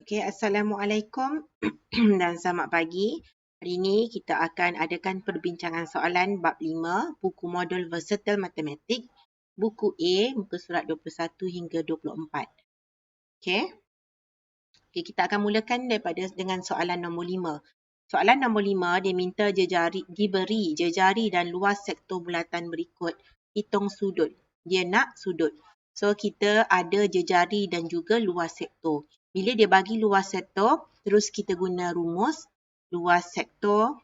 Okay, Assalamualaikum dan selamat pagi. Hari ini kita akan adakan perbincangan soalan bab 5, buku modul Versatile Matematik, buku A, muka surat 21 hingga 24. Okay, kita akan mulakan dengan soalan nombor 5. Soalan nombor 5, dia minta diberi jejari dan luas sektor bulatan berikut. Hitung sudut. Dia nak sudut. So, kita ada jejari dan juga luas sektor. Bila dia bagi luas sektor, terus kita guna rumus luas sektor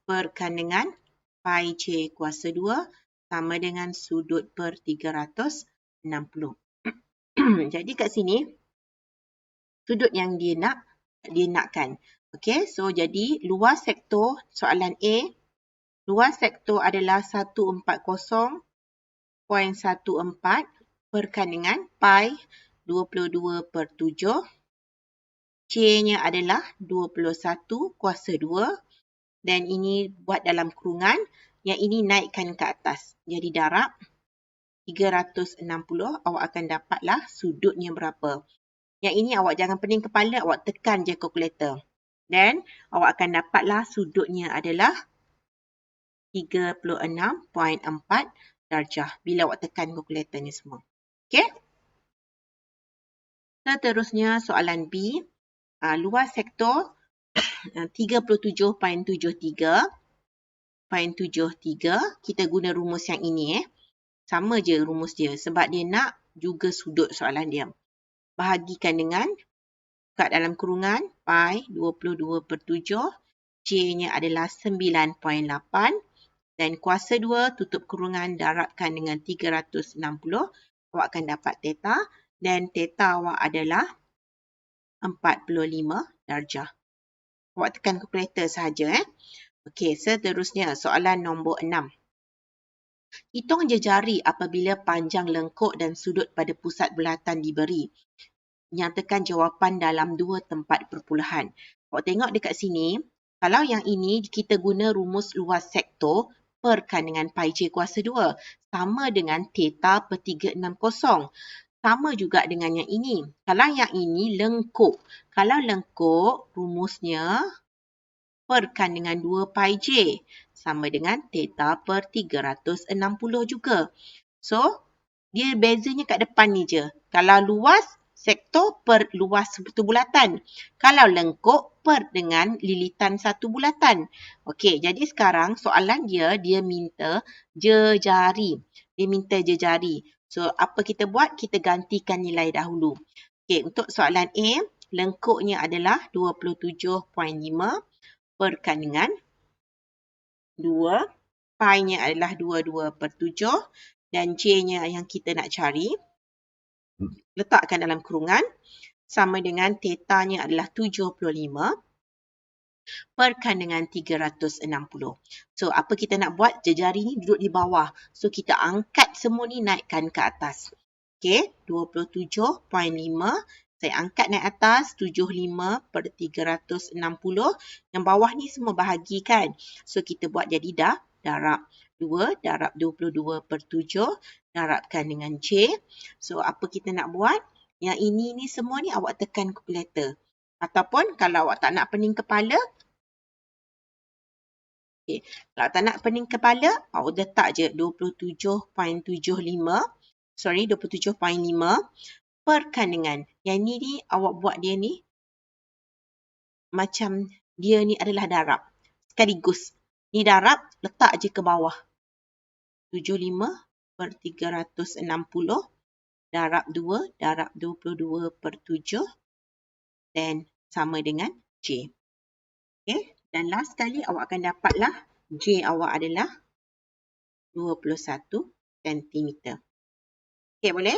perkan dengan pi C kuasa 2 sama dengan sudut per 360. Jadi kat sini, sudut yang dia nakkan. Okey, so jadi luas sektor soalan A, luas sektor adalah 140.14 perkan dengan pi 22 per 7. C-nya adalah 21 kuasa 2. Dan ini buat dalam kurungan. Yang ini naikkan ke atas. Jadi darab 360. Awak akan dapatlah sudutnya berapa. Yang ini awak jangan pening kepala. Awak tekan je kalkulator. Dan awak akan dapatlah sudutnya adalah 36.4 darjah. Bila awak tekan kalkulator ni semua. Okey. Seterusnya soalan B. Luas sektor 37.73. Kita guna rumus yang ini. Sama je rumus dia. Sebab dia nak juga sudut soalan dia. Bahagikan dengan kat dalam kurungan pi 22 per 7. C-nya adalah 9.8. Dan kuasa 2 tutup kurungan darabkan dengan 360. Awak akan dapat theta. Dan theta awak adalah 45 darjah. Awak tekan kalkulator sahaja. Okey, seterusnya soalan nombor 6. Hitung jejari apabila panjang lengkuk dan sudut pada pusat bulatan diberi. Nyatakan jawapan dalam dua tempat perpuluhan. Awak tengok dekat sini, kalau yang ini kita guna rumus luas sektor perkan dengan pi C kuasa 2. Sama dengan theta per 360. Sama juga dengan yang ini. Kalau yang ini lengkuk. Kalau lengkuk, rumusnya perkan dengan 2 pi J. Sama dengan theta per 360 juga. So, dia bezanya kat depan ni je. Kalau luas, sektor per luas satu bulatan. Kalau lengkuk, per dengan lilitan satu bulatan. Okey, jadi sekarang soalan dia minta jejari. Dia minta jejari. So, apa kita buat? Kita gantikan nilai dahulu. Okey, untuk soalan A, lengkuknya adalah 27.5 perkan dengan 2. Pi-nya adalah 22 per 7. Dan J-nya yang kita nak cari. Letakkan dalam kurungan. Sama dengan theta-nya adalah 75. Perkan dengan 360. So, apa kita nak buat? Jejari ni duduk di bawah. So, kita angkat semua ni naikkan ke atas. Okey, 27.5. Saya angkat naik atas 75 per 360. Yang bawah ni semua bahagikan. So, kita buat jadi darab 2. Darab 22 per 7. Darabkan dengan J. So, apa kita nak buat? Yang ini ni semua ni awak tekan kalkulator. Ataupun kalau awak tak nak pening kepala. Okay. Kalau tak nak pening kepala, awak letak je 27.5. Sorry, 27.5. Perkan dengan yang ni awak buat dia ni macam dia ni adalah darab sekaligus. Ni darab, letak je ke bawah. 75 per 360 darab 2 darab 22 per 7 dan sama dengan J. Okay. Dan last kali awak akan dapatlah J awak adalah 21 cm. Okay, boleh?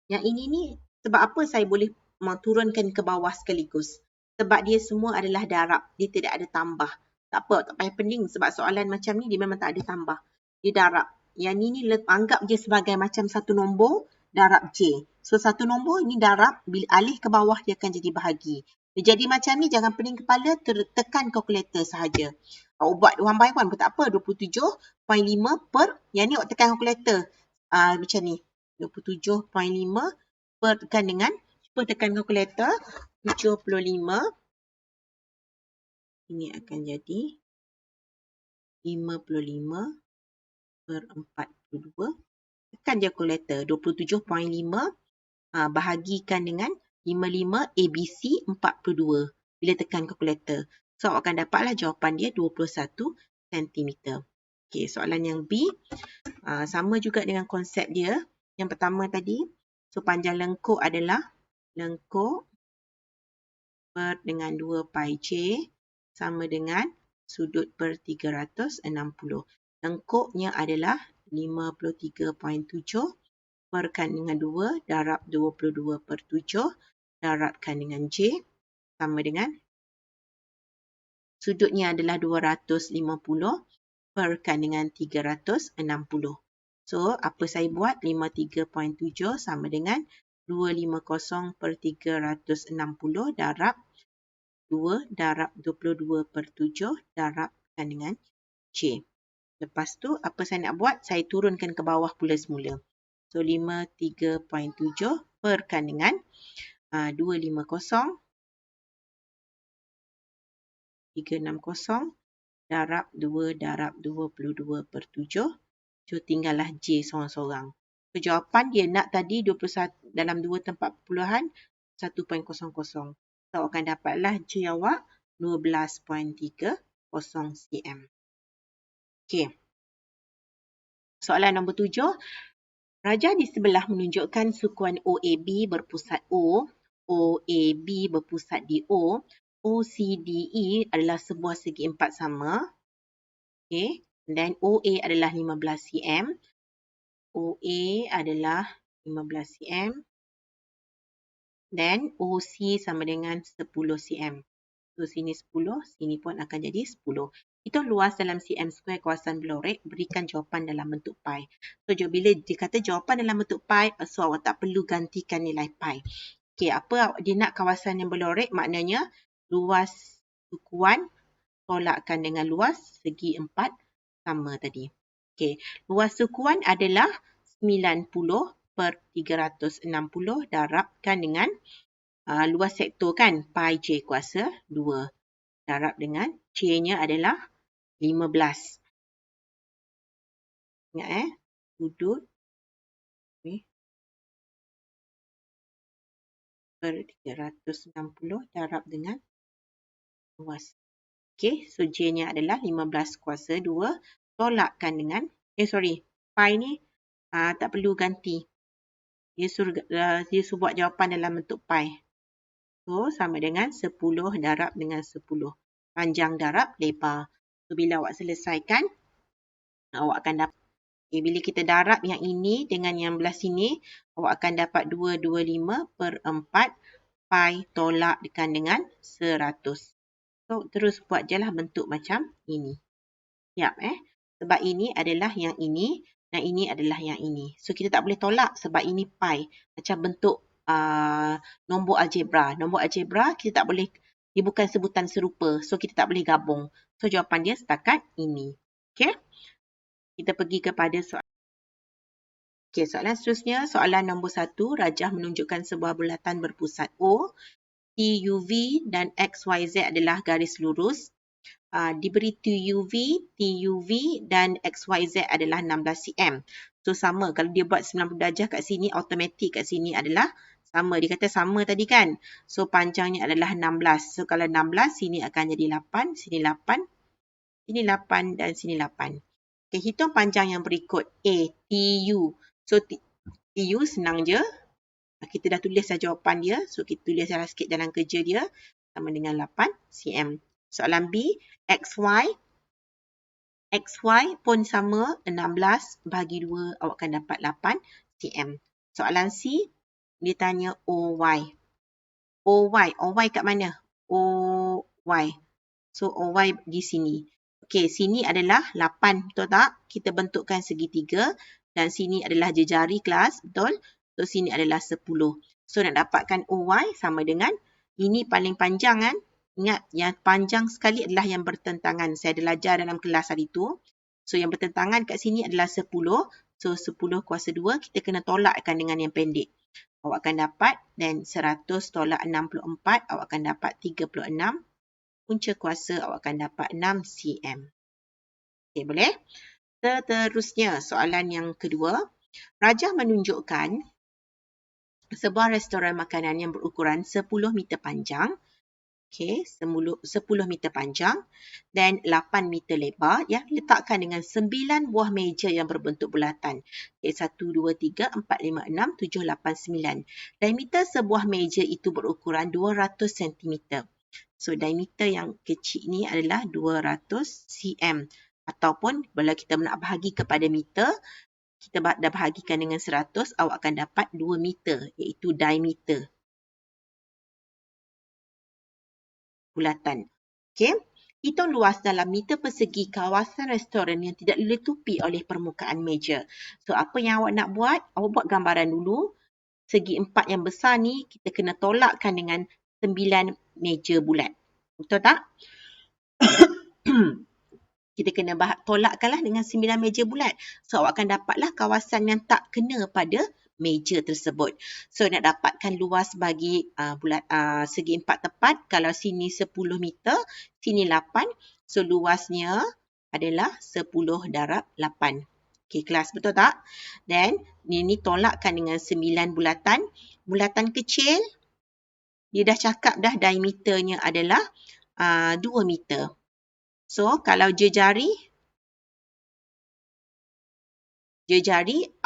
Yang ini ni, sebab apa saya boleh turunkan ke bawah sekaligus? Sebab dia semua adalah darab. Dia tidak ada tambah. Tak apa, tak payah pening. Sebab soalan macam ni, dia memang tak ada tambah. Dia darab. Yang ni anggap je sebagai macam satu nombor, darab J. So, satu nombor ni darab, bila alih ke bawah, dia akan jadi bahagi. Jadi macam ni, jangan pening kepala, tekan kalkulator sahaja. Awak buat one by one pun tak apa. 27.5 per, yang ni awak tekan kalkulator. Macam ni. 27.5 perkan dengan, cuba tekan kalkulator, 75. Ini akan jadi 55 per 42. Tekan je kalkulator, 27.5 bahagikan dengan 55 ABC 42. Bila tekan kalkulator. So, awak akan dapatlah jawapan dia 21 cm. Okey, soalan yang B. Sama juga dengan konsep dia. Yang pertama tadi. So, panjang lengkuk adalah lengkuk per dengan 2 pi J sama dengan sudut per 360. Lengkuknya adalah 53.7 perkan dengan 2 darab 22 per 7 darabkan dengan J sama dengan sudutnya adalah 250 perkan dengan 360. So, apa saya buat? 53.7 sama dengan 250 per 360 darab 2 darab 22 per 7 darabkan dengan J. Lepas tu, apa saya nak buat? Saya turunkan ke bawah pula semula. So, 53.7 perkan dengan 250 360 darab 2 darab 22 per 7. So, tinggallah J seorang-seorang. So, jawapan dia nak tadi 21 dalam 2 tempat perpuluhan 1.00. So, akan dapatlah J awak 12.30 cm. Okey. Soalan nombor 7. Rajah di sebelah menunjukkan sukuan OAB berpusat O, OAB berpusat di O, OCDE adalah sebuah segi empat sama. Okay. Dan OA adalah 15 cm. OA adalah 15 cm. Dan OC sama dengan 10 cm. So, sini 10, sini pun akan jadi 10. Itu luas dalam cm square kawasan Blorek, berikan jawapan dalam bentuk pi. So, bila dikata jawapan dalam bentuk pi, so awak tak perlu gantikan nilai pi. Okey, apa dia nak kawasan yang Blorek? Maknanya luas sukuan tolakkan dengan luas segi empat sama tadi. Okey, luas sukuan adalah 90 per 360 darabkan dengan luas sektor kan, pi J kuasa 2. Darab dengan J-nya adalah 15. Ingat sudut per 360 darab dengan luas. Okey, so J-nya adalah 15 kuasa 2. Tolakkan dengan, pi ni tak perlu ganti. Dia suruh buat jawapan dalam bentuk pi. So, sama dengan 10 darab dengan 10. Panjang darab lebar. So, bila awak selesaikan, awak akan dapat. Okay, bila kita darab yang ini dengan yang belah sini, awak akan dapat 225 per 4 pi tolakkan dengan 100. So, terus buat je lah bentuk macam ini. Siap Sebab ini adalah yang ini dan ini adalah yang ini. So, kita tak boleh tolak sebab ini pi. Macam bentuk nombor algebra. Nombor algebra kita tak boleh, dia bukan sebutan serupa. So, kita tak boleh gabung. So, jawapan dia setakat ini. Okey. Kita pergi kepada soalan. Okey, soalan seterusnya. Soalan nombor 1. Rajah menunjukkan sebuah bulatan berpusat O. TUV dan XYZ adalah garis lurus. Diberi TUV dan XYZ adalah 16 cm. So, sama. Kalau dia buat 90 darjah kat sini, automatik kat sini adalah sama. Dia kata sama tadi kan. So, panjangnya adalah 16. So, kalau 16, sini akan jadi 8, sini 8, sini 8 dan sini 8. Okay, hitung panjang yang berikut. A, TU. So, TU senang je. Kita dah tulis dah jawapan dia. So, kita tulis dah sikit jalan kerja dia. Sama dengan 8 cm. Soalan B, XY. XY pun sama, 16 bahagi 2, awak akan dapat 8 cm. Soalan C, dia tanya OY. OY kat mana? OY. So, OY di sini. Okey, sini adalah 8, betul tak? Kita bentukkan segitiga. Dan sini adalah jejari kelas, betul? So, sini adalah 10. So, nak dapatkan OY sama dengan, ini paling panjang kan? Ingat, yang panjang sekali adalah yang bertentangan. Saya ada ajar dalam kelas hari tu. So, yang bertentangan kat sini adalah 10. So, 10 kuasa 2, kita kena tolakkan dengan yang pendek. awak akan dapat, dan 100 tolak 64, awak akan dapat 36. Punca kuasa awak akan dapat 6 cm. Okey, boleh? Seterusnya, soalan yang kedua. Rajah menunjukkan sebuah restoran makanan yang berukuran 10 meter panjang. Okey, 10 meter panjang dan 8 meter lebar yang diletakkan dengan 9 buah meja yang berbentuk bulatan. Okay, 1, 2, 3, 4, 5, 6, 7, 8, 9. Diameter sebuah meja itu berukuran 200 cm. So, diameter yang kecil ni adalah 200 cm. Ataupun bila kita nak bahagi kepada meter, kita dah bahagikan dengan 100, awak akan dapat 2 meter iaitu diameter bulatan. Okey. Hitung luas dalam meter persegi kawasan restoran yang tidak ditutupi oleh permukaan meja. So, apa yang awak nak buat? Awak buat gambaran dulu. Segi 4 yang besar ni, kita kena tolakkan dengan 9 meja bulat. Betul tak? Kita kena tolakkanlah dengan 9 meja bulat. So, awak akan dapatlah kawasan yang tak kena pada meja tersebut. So, nak dapatkan luas bagi segi 4 tepat. Kalau sini 10 meter, sini 8. So, luasnya adalah 10 darab 8. Okey, kelas betul tak? Dan ini tolakkan dengan 9 bulatan. Bulatan kecil, dia dah cakap dah diameternya adalah 2 meter. So, kalau jejari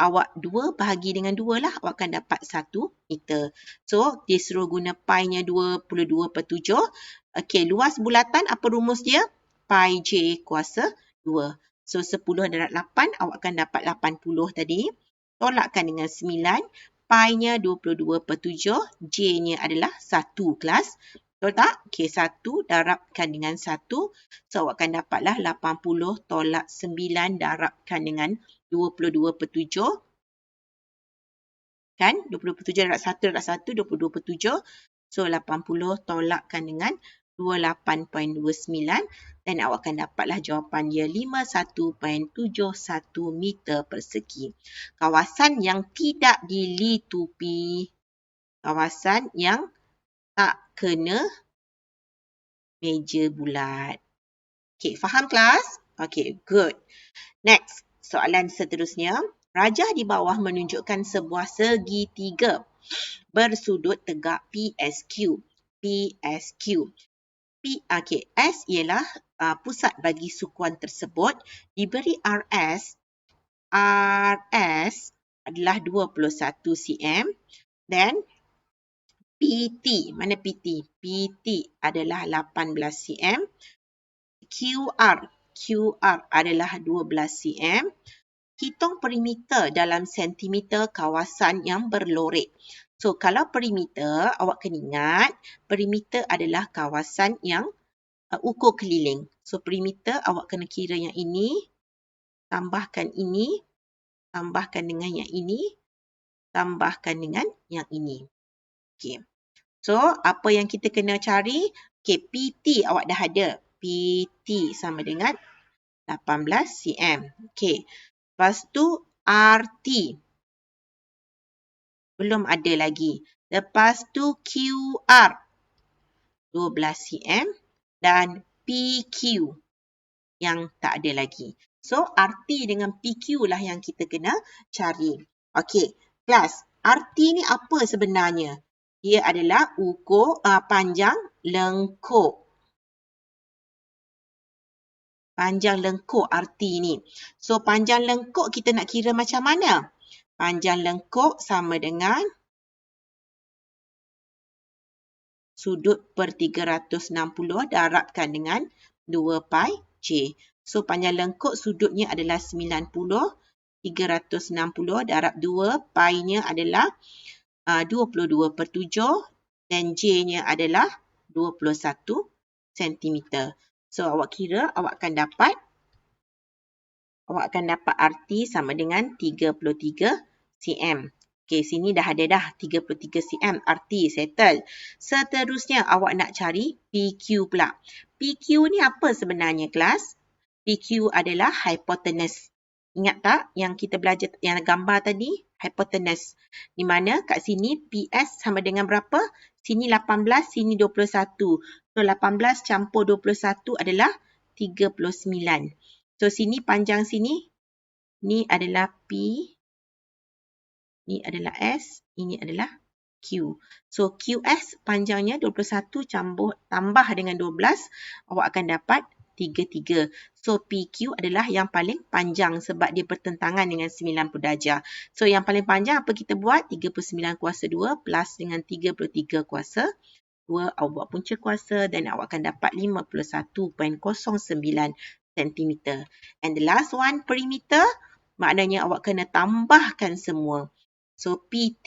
awak 2 bahagi dengan 2 lah, awak akan dapat 1 meter. So, dia suruh guna pi-nya 22/7. Okey, luas bulatan, apa rumus dia? Pi J kuasa 2. So, 10 darab 8, awak akan dapat 80 tadi. Tolakkan dengan 9. Pi-nya 22/7. J-nya adalah 1 kelas. Betul tak? Okey, 1 darabkan dengan 1. So, awak akan dapatlah 80 tolak 9 darabkan dengan 22/7. Kan? 20/7 darab 1 darab 1, 22/7. So, 80 tolakkan dengan 28.29. Dan awak akan dapatlah jawapan dia 51.71 meter persegi. Kawasan yang tidak dilitupi. Kawasan yang tak kena meja bulat. Okey, faham kelas? Okey, good. Next, soalan seterusnya. Rajah di bawah menunjukkan sebuah segitiga bersudut tegak PSQ. Okey, S ialah pusat bagi sukuan tersebut. Diberi RS adalah 21 cm. Dan PT, mana PT? PT adalah 18 cm. QR adalah 12 cm. Hitung perimeter dalam sentimeter kawasan yang berlorek. So, kalau perimeter, awak kena ingat, perimeter adalah kawasan yang ukur keliling. So, perimeter awak kena kira yang ini, tambahkan ini, tambahkan dengan yang ini, tambahkan dengan yang ini. Okey. So, apa yang kita kena cari? Okey, PT awak dah ada. PT sama dengan 18 cm. Okey. Lepas tu RT. Belum ada lagi. Lepas tu QR. 12 cm. Dan PQ. Yang tak ada lagi. So, RT dengan PQ lah yang kita kena cari. Okey. Kelas, RT ni apa sebenarnya? Dia adalah ukur panjang lengkuk. Panjang lengkuk RT ni. So, panjang lengkuk kita nak kira macam mana? Panjang lengkuk sama dengan sudut per 360 darabkan dengan 2 pi J. So, panjang lengkuk sudutnya adalah 90. 360 darab 2. Pi-nya adalah 22/7 dan J-nya adalah 21 cm. So, awak kira awak akan dapat RT sama dengan 33 cm. Okey, sini dah ada dah 33 cm RT settle. Seterusnya awak nak cari PQ pula. PQ ni apa sebenarnya kelas? PQ adalah hypotenuse. Ingat tak yang kita belajar yang gambar tadi? Hypotenuse. Di mana kat sini PS sama dengan berapa? Sini 18, sini 21. So 18 campur 21 adalah 39. So sini panjang sini. Ni adalah P. Ni adalah S. Ini adalah Q. So QS panjangnya 21 tambah dengan 12. Awak akan dapat 33. So PQ adalah yang paling panjang sebab dia bertentangan dengan 90 darjah. So yang paling panjang apa kita buat? 39 kuasa 2 plus dengan 33 kuasa 2. Awak buat punca kuasa dan awak akan dapat 51.09 cm. And the last one, perimeter. Maknanya awak kena tambahkan semua. So PT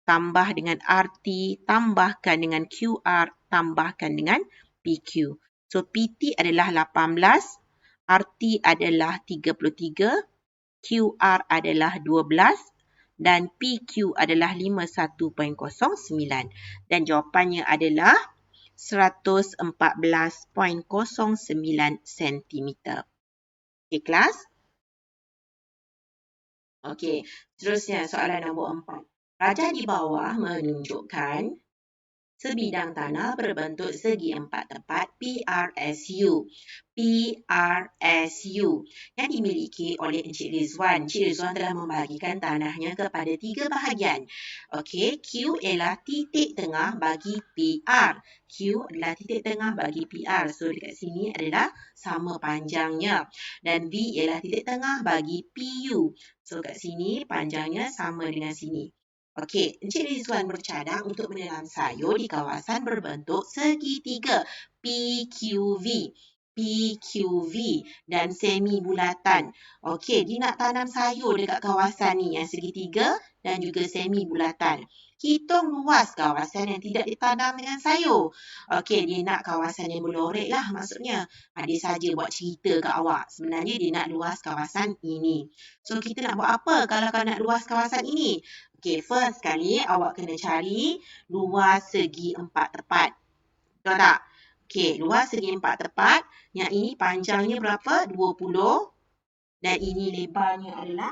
tambah dengan RT, tambahkan dengan QR, tambahkan dengan PQ. So PT adalah 18, RT adalah 33, QR adalah 12 dan PQ adalah 51.09. Dan jawapannya adalah 114.09 cm. Okey kelas? Okey, seterusnya soalan nombor 4. Rajah di bawah menunjukkan sebidang tanah berbentuk segi empat tepat PRSU. PRSU yang dimiliki oleh Encik Rizwan. Encik Rizwan telah membahagikan tanahnya kepada 3 bahagian. Okey, Q ialah titik tengah bagi PR. Q adalah titik tengah bagi PR. So dekat sini adalah sama panjangnya. Dan V ialah titik tengah bagi PU. So kat sini panjangnya sama dengan sini. Okey, Encik Rizwan bercadang untuk menanam sayur di kawasan berbentuk segitiga PQV. PQV dan semi bulatan. Okey, dia nak tanam sayur dekat kawasan ni yang segitiga dan juga semi bulatan. Hitung luas kawasan yang tidak ditanam dengan sayur. Okey, dia nak kawasan yang berlorek lah maksudnya. Dia saja buat cerita kat awak. Sebenarnya dia nak luas kawasan ini. So, kita nak buat apa kalau kau nak luas kawasan ini? Okey, first sekali awak kena cari luas segi empat tepat. Betul tak? Okey, luas segi empat tepat. Yang ini panjangnya berapa? 20. Dan ini lebarnya adalah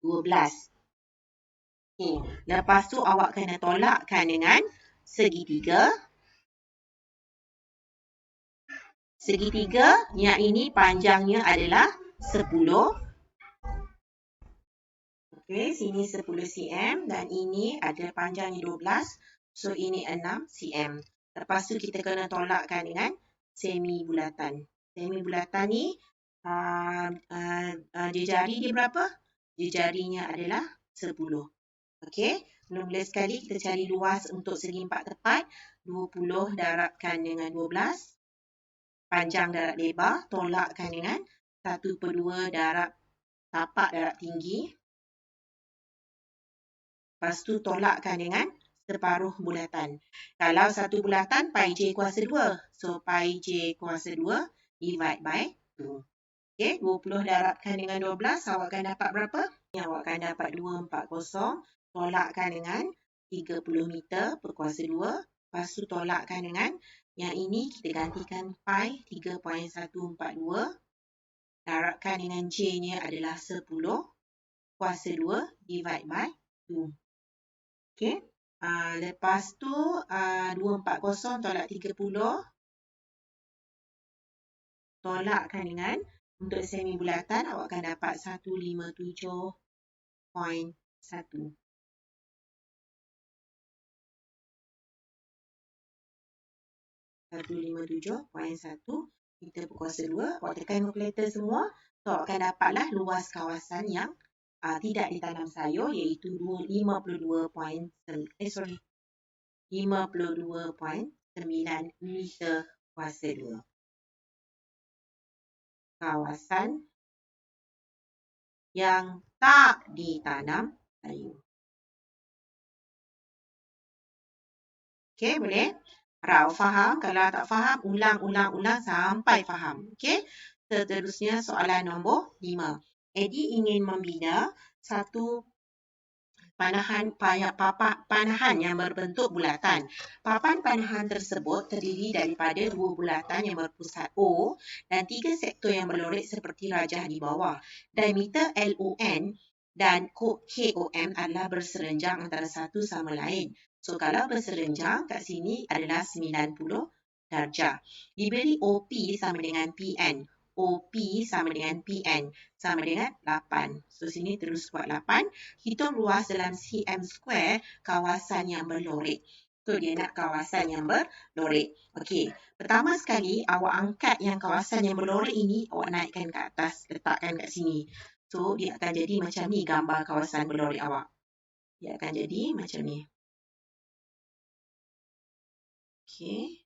12. Okey, lepas tu awak kena tolakkan dengan segitiga. Segitiga, yang ini panjangnya adalah 10. Okey, sini 10 cm dan ini ada panjangnya 12. So, ini 6 cm. Lepas tu kita kena tolakkan dengan semi bulatan. Semi bulatan ni, jari dia berapa? Jarinya adalah 10. Okey, mula-mula sekali kita cari luas untuk segi empat tepat. 20 darabkan dengan 12. Panjang darab lebar, tolakkan dengan 1/2 darab tapak darab tinggi. Lepas tu tolakkan dengan separuh bulatan. Kalau satu bulatan, pi j kuasa 2. So, pi j kuasa 2 divide by 2. Okey, 20 darabkan dengan 12, awak akan dapat berapa? Awak akan dapat 240. Tolakkan dengan 30 meter per kuasa 2. Lepas tu tolakkan dengan yang ini, kita gantikan pi 3.142. Darabkan dengan j-nya adalah 10 kuasa 2 divide by 2. Okey. Lepas tu 240 tolak 30. Tolakkan dengan untuk semi bulatan awak akan dapat 157.1. 157.1 meter per kuasa 2. Awak tekan kalkulator semua. So, awak akan dapatlah luas kawasan yang tidak ditanam sayur iaitu 52.9 meter kuasa 2. Kawasan yang tak ditanam sayur. Okey, boleh? Harap faham. Kalau tak faham, ulang sampai faham. Okey? Seterusnya soalan nombor 5. Eddie ingin membina satu panahan yang berbentuk bulatan. Papan panahan tersebut terdiri daripada dua bulatan yang berpusat O dan tiga sektor yang berlorek seperti rajah di bawah. Diameter LON dan KOM adalah berserenjang antara satu sama lain. So, kalau berserenjang kat sini adalah 90 darjah. Diberi OP sama dengan PN. OP sama dengan PN sama dengan 8. So, sini terus buat 8. Hitung luas dalam cm square kawasan yang berlorek. So, dia nak kawasan yang berlorek. Okey, pertama sekali awak angkat yang kawasan yang berlorek ini, awak naikkan ke atas, letakkan kat sini. So, dia akan jadi macam ni gambar kawasan berlorek awak. Dia akan jadi macam ni. Okey.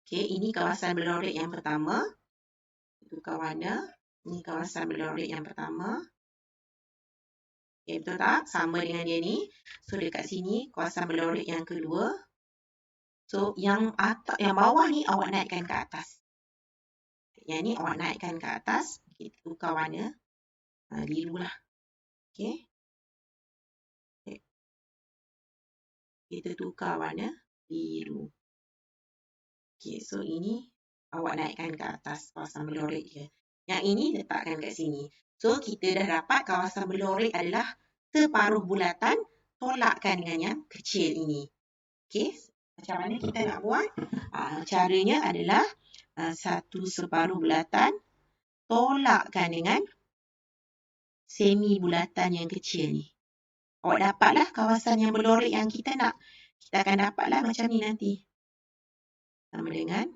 Okey, ini kawasan berlorek yang pertama. Tukar warna. Ini kawasan berlorek yang pertama. Okay, betul tak? Sama dengan dia ni. So, dekat sini kawasan berlorek yang kedua. So, yang bawah ni awak naikkan ke atas. Yang ni awak naikkan ke atas. Kita tukar warna. Biru lah. Okay. Kita tukar warna biru. Okay, so ini awak naikkan ke atas kawasan berlorek dia. Yang ini letakkan kat sini. So, kita dah dapat kawasan berlorek adalah separuh bulatan, tolakkan dengan yang kecil ini. Okey, macam mana kita nak buat? Caranya adalah satu separuh bulatan, tolakkan dengan semi bulatan yang kecil ni. Awak dapatlah kawasan yang berlorek yang kita nak. Kita akan dapatlah macam ni nanti. Sama dengan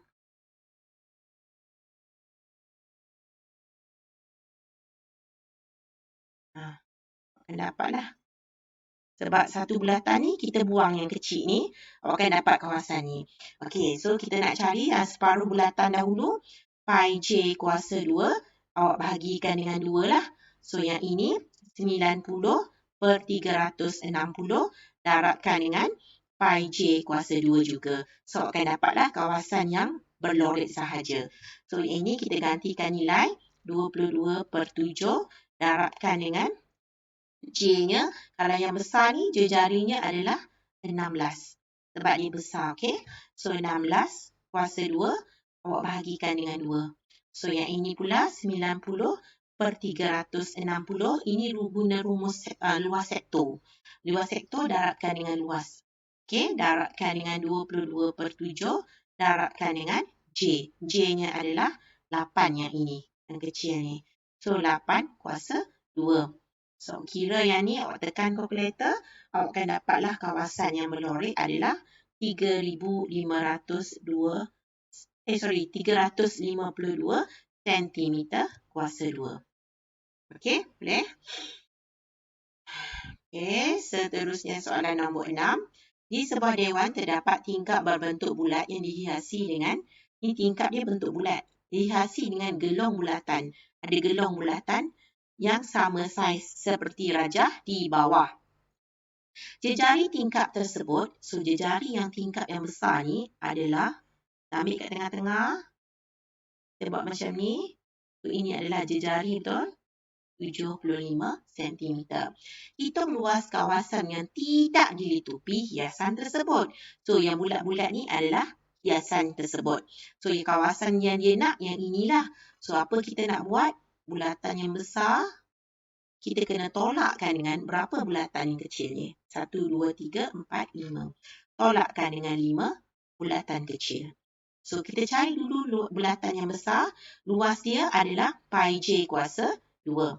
akan dapatlah. Sebab satu bulatan ni kita buang yang kecil ni, awak akan dapat kawasan ni. Okey, so kita nak cari separuh bulatan dahulu. Pi J kuasa 2, awak bahagikan dengan 2 lah. So yang ini 90/360 darabkan dengan Pi J kuasa 2 juga. So awak akan dapatlah kawasan yang berlorek sahaja. So ini kita gantikan nilai 22/7 darabkan dengan J-nya, kalau yang besar ni, jejarinya adalah 16. Sebab dia besar, okey? So, 16 kuasa 2, awak bahagikan dengan 2. So, yang ini pula 90/360. Ini guna rumus luas sektor. Luas sektor darabkan dengan luas. Okey, darabkan dengan 22/7, darabkan dengan J. J-nya adalah 8 yang ini, yang kecil ni. So, 8 kuasa 2. So, kira yang ni awak tekan kalkulator, awak akan dapatlah kawasan yang berlorek adalah 352 cm kuasa 2. Okey, boleh? Okey, seterusnya soalan nombor 6. Di sebuah dewan terdapat tingkap berbentuk bulat yang dihiasi dengan, ini tingkap dia bentuk bulat, dihiasi dengan gelong bulatan. Ada gelong bulatan yang sama saiz seperti rajah di bawah. Jejari tingkap tersebut, so jejari yang tingkap yang besar ni adalah, ambil kat tengah-tengah, kita buat macam ni. So ini adalah jejari betul, 75 cm. Hitung luas kawasan yang tidak dilitupi hiasan tersebut. So yang bulat-bulat ni adalah hiasan tersebut. So kawasan yang dia nak, yang inilah. So apa kita nak buat? Bulatan yang besar, kita kena tolakkan dengan berapa bulatan yang kecil ni? 1, 2, 3, 4, 5. Tolakkan dengan 5 bulatan kecil. So, kita cari dulu bulatan yang besar. Luas dia adalah Pi J kuasa 2.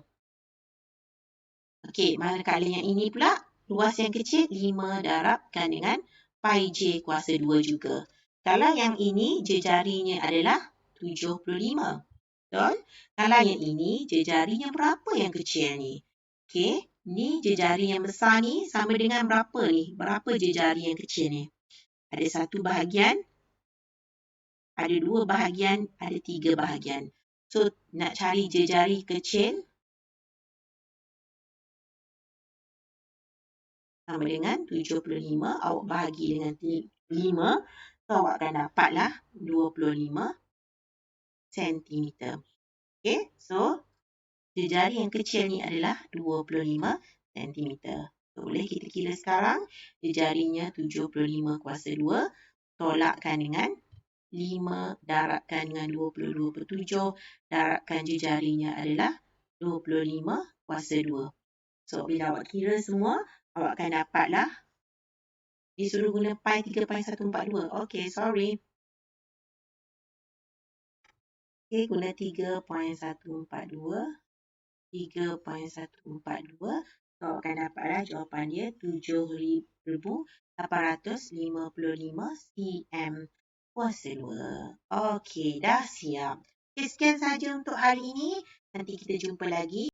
Okey, manakala yang ini pula, luas yang kecil 5 darabkan dengan Pi J kuasa 2 juga. Kalau yang ini, jejarinya adalah 75. Betul? Kalau yang ini, jejarinya berapa yang kecil ni? Okey, ni jejari yang besar ni sama dengan berapa ni? Berapa jejari yang kecil ni? Ada satu bahagian, ada dua bahagian, ada tiga bahagian. So, nak cari jejari kecil sama dengan 75, awak bahagi dengan 5, so awak akan dapatlah 25 cm. Okay, so jejari yang kecil ni adalah 25 cm. So, boleh kita kira sekarang. Dia jarinya 75/2. Tolakkan dengan 5 darabkan dengan 22/7. Darabkan jarinya adalah 25/2. So, bila awak kira semua, awak akan dapatlah disuruh guna pi 3.142. Okey, sorry. Okey, guna 3.142. 3.142. So, awak akan dapatlah jawapan dia 7,855 cm². Okey, dah siap. Okey, sekian sahaja untuk hari ini. Nanti kita jumpa lagi.